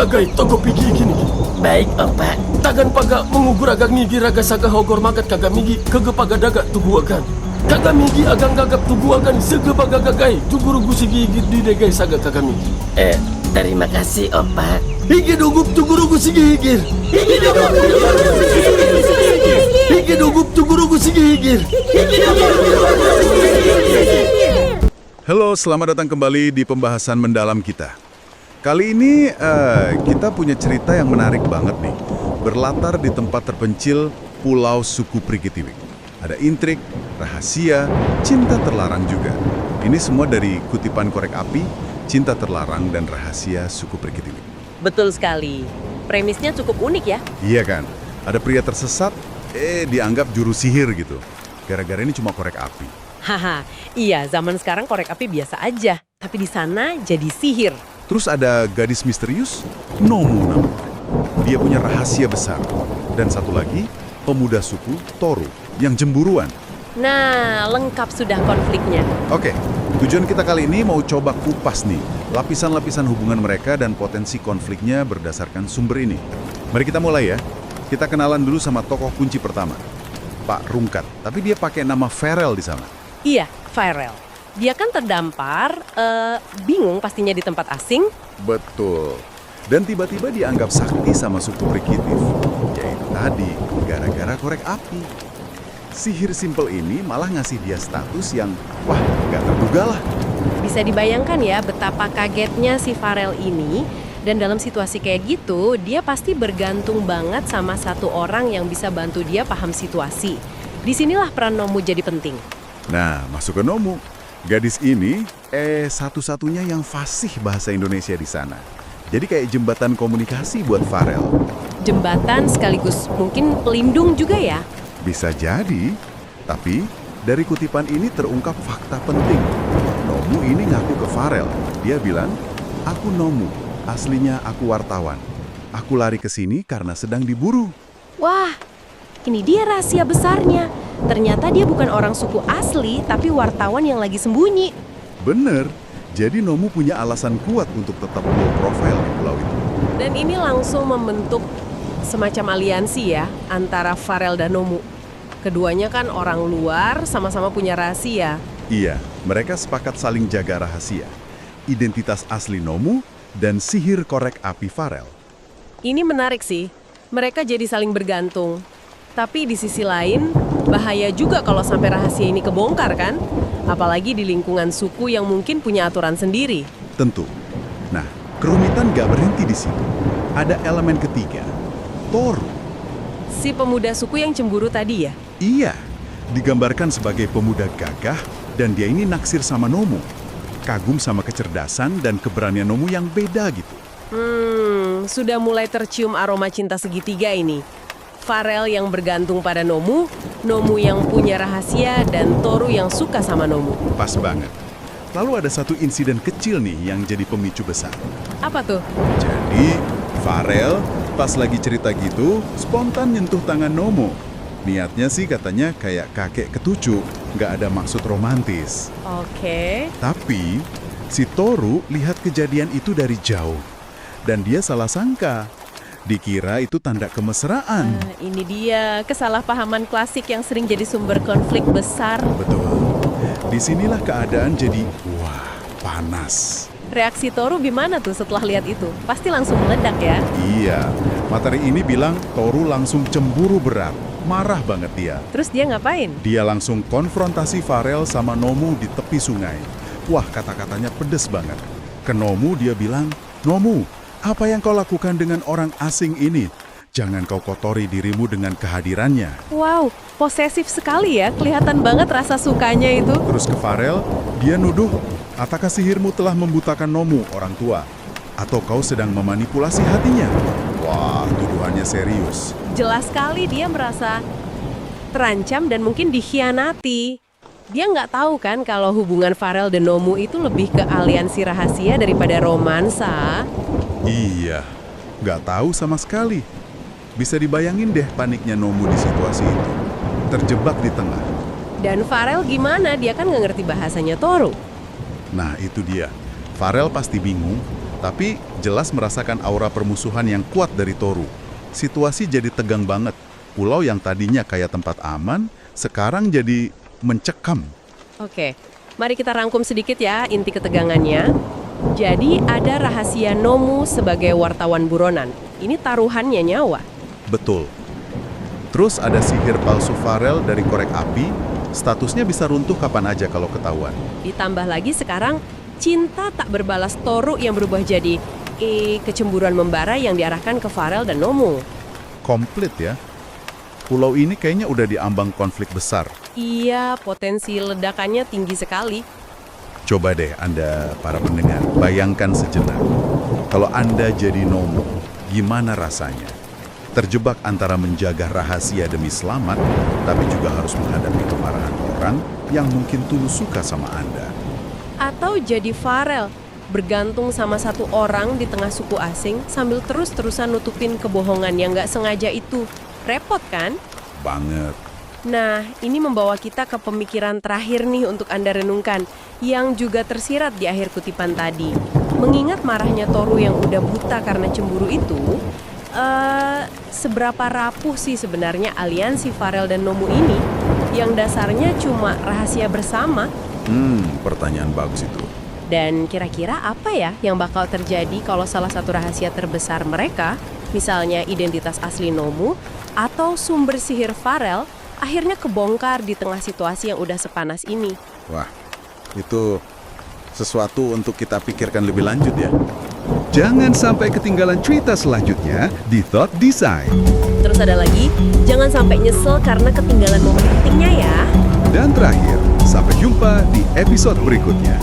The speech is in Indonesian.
gagai togo pigi gini. Baik, Opa. Tagan paga mengugur agak ngigi raga saga hogor magat kagak migi kegepaga daga tugu agan. Kagak migi agang gagap tugu agan segepaga gagai tuguru gusi gigi di degai saga kagak migi. Terima kasih, Opa. Higi dugup tuguru gusi gigir. Higi dugup tuguru gusi gigir. Halo, selamat datang kembali di pembahasan mendalam kita. Kali ini kita punya cerita yang menarik banget nih. Berlatar di tempat terpencil Pulau Suku Prigitiwik. Ada intrik, rahasia, cinta terlarang juga. Ini semua dari kutipan Korek Api, Cinta Terlarang dan Rahasia Suku Prigitiwik. Betul sekali. Premisnya cukup unik ya. Iya kan? Ada pria tersesat, dianggap juru sihir gitu. Gara-gara ini cuma korek api. Haha, iya zaman sekarang korek api biasa aja. Tapi di sana jadi sihir. Terus ada gadis misterius, Nomu namanya. Dia punya rahasia besar. Dan satu lagi, pemuda suku Toru yang cemburuan. Nah, lengkap sudah konfliknya. Oke, tujuan kita kali ini mau coba kupas nih lapisan-lapisan hubungan mereka dan potensi konfliknya berdasarkan sumber ini. Mari kita mulai ya. Kita kenalan dulu sama tokoh kunci pertama, Pak Rungkat. Tapi dia pakai nama Farel di sana. Iya, Farel. Dia kan terdampar, bingung pastinya di tempat asing. Betul. Dan tiba-tiba dianggap sakti sama suku Prigitif. Yaitu tadi, gara-gara korek api. Sihir simpel ini malah ngasih dia status yang, wah, gak terduga lah. Bisa dibayangkan ya betapa kagetnya si Farel ini. Dan dalam situasi kayak gitu, dia pasti bergantung banget sama satu orang yang bisa bantu dia paham situasi. Disinilah peran Nomu jadi penting. Nah, masuk ke Nomu. Gadis ini, satu-satunya yang fasih bahasa Indonesia di sana. Jadi kayak jembatan komunikasi buat Farel. Jembatan sekaligus mungkin pelindung juga ya? Bisa jadi, tapi dari kutipan ini terungkap fakta penting. Nomu ini ngaku ke Farel. Dia bilang, aku Nomu, aslinya aku wartawan. Aku lari ke sini karena sedang diburu. Wah, ini dia rahasia besarnya. Ternyata dia bukan orang suku asli, tapi wartawan yang lagi sembunyi. Bener, jadi Nomu punya alasan kuat untuk tetap low profile di pulau itu. Dan ini langsung membentuk semacam aliansi ya, antara Farel dan Nomu. Keduanya kan orang luar, sama-sama punya rahasia. Iya, mereka sepakat saling jaga rahasia. Identitas asli Nomu dan sihir korek api Farel. Ini menarik sih, mereka jadi saling bergantung. Tapi di sisi lain, bahaya juga kalau sampai rahasia ini kebongkar kan? Apalagi di lingkungan suku yang mungkin punya aturan sendiri. Tentu. Nah, kerumitan gak berhenti di situ. Ada elemen ketiga, Toru. Si pemuda suku yang cemburu tadi ya? Iya, digambarkan sebagai pemuda gagah dan dia ini naksir sama Nomu. Kagum sama kecerdasan dan keberanian Nomu yang beda gitu. Sudah mulai tercium aroma cinta segitiga ini. Farel yang bergantung pada Nomu, Nomu yang punya rahasia, dan Toru yang suka sama Nomu. Pas banget. Lalu ada satu insiden kecil nih yang jadi pemicu besar. Apa tuh? Jadi, Farel pas lagi cerita gitu, spontan nyentuh tangan Nomu. Niatnya sih katanya kayak kakek ketujuh, nggak ada maksud romantis. Oke. Tapi, si Toru lihat kejadian itu dari jauh. Dan dia salah sangka. Dikira itu tanda kemesraan. Ini dia kesalahpahaman klasik yang sering jadi sumber konflik besar. Betul. Disinilah keadaan jadi, wah, panas. Reaksi Toru gimana tuh setelah lihat itu? Pasti langsung meledak ya? Iya, materi ini bilang Toru langsung cemburu berat. Marah banget dia. Terus dia ngapain? Dia langsung konfrontasi Farel sama Nomu di tepi sungai. Wah, kata-katanya pedes banget. Ke Nomu dia bilang, Nomu, apa yang kau lakukan dengan orang asing ini? Jangan kau kotori dirimu dengan kehadirannya. Wow, posesif sekali ya. Kelihatan banget rasa sukanya itu. Terus ke Farel, dia nuduh, apakah sihirmu telah membutakan Nomu, orang tua? Atau kau sedang memanipulasi hatinya? Wah, tuduhannya serius. Jelas sekali dia merasa terancam dan mungkin dikhianati. Dia nggak tahu kan kalau hubungan Farel dan Nomu itu lebih ke aliansi rahasia daripada romansa. Iya, nggak tahu sama sekali. Bisa dibayangin deh paniknya Nomu di situasi itu. Terjebak di tengah. Dan Farel gimana? Dia kan nggak ngerti bahasanya Toru. Nah, itu dia. Farel pasti bingung. Tapi jelas merasakan aura permusuhan yang kuat dari Toru. Situasi jadi tegang banget. Pulau yang tadinya kayak tempat aman, sekarang jadi mencekam. Oke, mari kita rangkum sedikit ya inti ketegangannya. Jadi ada rahasia Nomu sebagai wartawan buronan. Ini taruhannya nyawa. Betul. Terus ada sihir palsu Farel dari korek api, statusnya bisa runtuh kapan aja kalau ketahuan. Ditambah lagi sekarang cinta tak berbalas Toru yang berubah jadi kecemburuan membara yang diarahkan ke Farel dan Nomu. Komplit ya. Pulau ini kayaknya udah diambang konflik besar. Iya, potensi ledakannya tinggi sekali. Coba deh Anda, para pendengar, bayangkan sejenak. Kalau Anda jadi Nomu, gimana rasanya? Terjebak antara menjaga rahasia demi selamat, tapi juga harus menghadapi kemarahan orang yang mungkin tulus suka sama Anda. Atau jadi Farel, bergantung sama satu orang di tengah suku asing sambil terus-terusan nutupin kebohongan yang nggak sengaja itu. Repot kan? Banget. Nah, ini membawa kita ke pemikiran terakhir nih untuk Anda renungkan, yang juga tersirat di akhir kutipan tadi. Mengingat marahnya Toru yang udah buta karena cemburu itu, seberapa rapuh sih sebenarnya aliansi Farel dan Nomu ini, yang dasarnya cuma rahasia bersama? Pertanyaan bagus itu. Dan kira-kira apa ya yang bakal terjadi kalau salah satu rahasia terbesar mereka, misalnya identitas asli Nomu atau sumber sihir Farel, akhirnya kebongkar di tengah situasi yang udah sepanas ini? Wah, itu sesuatu untuk kita pikirkan lebih lanjut ya. Jangan sampai ketinggalan cerita selanjutnya di Thought Design. Terus ada lagi, jangan sampai nyesel karena ketinggalan momen pentingnya ya. Dan terakhir, sampai jumpa di episode berikutnya.